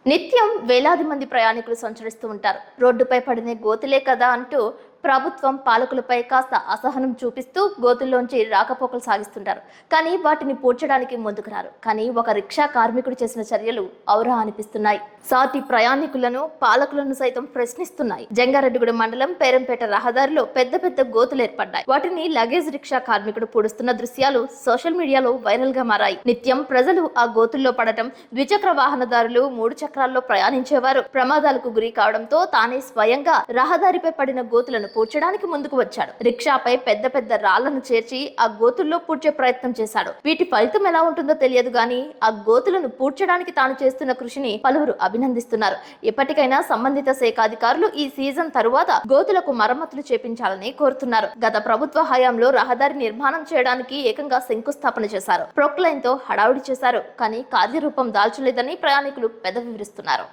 నిత్యం వేలాది మంది ప్రయాణికులు సంచరిస్తూ ఉంటారు. రోడ్డుపై పడిన గోతులే కదా అంటూ ప్రభుత్వం పాలకులపై కాస్త అసహనం చూపిస్తూ గోతుల్లోంచి రాకపోకలు సాగిస్తుంటారు. కానీ వాటిని పూడ్చడానికి ముందుకు రారు. కానీ ఒక రిక్షా కార్మికుడు చేసిన చర్యలు ఔరా అనిపిస్తున్నాయి. సాటి ప్రయాణికులను పాలకులను సైతం ప్రశ్నిస్తున్నాయి. జంగారెడ్డిగూడెం మండలం పేరంపేట రహదారిలో పెద్ద పెద్ద గోతులు ఏర్పడ్డాయి. వాటిని లగేజ్ రిక్షా కార్మికుడు పూడుస్తున్న దృశ్యాలు సోషల్ మీడియాలో వైరల్ గా మారాయి. నిత్యం ప్రజలు ఆ గోతుల్లో పడటం, ద్విచక్ర వాహనదారులు 3 చక్రాల్లో ప్రయాణించేవారు ప్రమాదాలకు గురి కావడంతో తానే స్వయంగా రహదారిపై పడిన గోతులను పూడ్చడానికి ముందుకు వచ్చాడు. రిక్షాపై పెద్ద పెద్ద రాళ్లను చేర్చి ఆ గోతుల్లో పూడ్చే ప్రయత్నం చేశాడు. వీటి ఫలితం ఎలా ఉంటుందో తెలియదు గానీ ఆ గోతులను పూడ్చడానికి తాను చేస్తున్న కృషిని పలువురు అభినందిస్తున్నారు. ఇప్పటికైనా సంబంధిత శాఖ అధికారులు ఈ సీజన్ తరువాత గోతులకు మరమ్మతులు చేపించాలని కోరుతున్నారు. గత ప్రభుత్వ హయాంలో రహదారి నిర్మాణం చేయడానికి ఏకంగా శంకుస్థాపన చేశారు. ప్రొక్లైన్ తో హడావుడి చేశారు. కానీ కార్యరూపం దాల్చలేదని ప్రయాణికులు పెదవి విరుస్తున్నారు.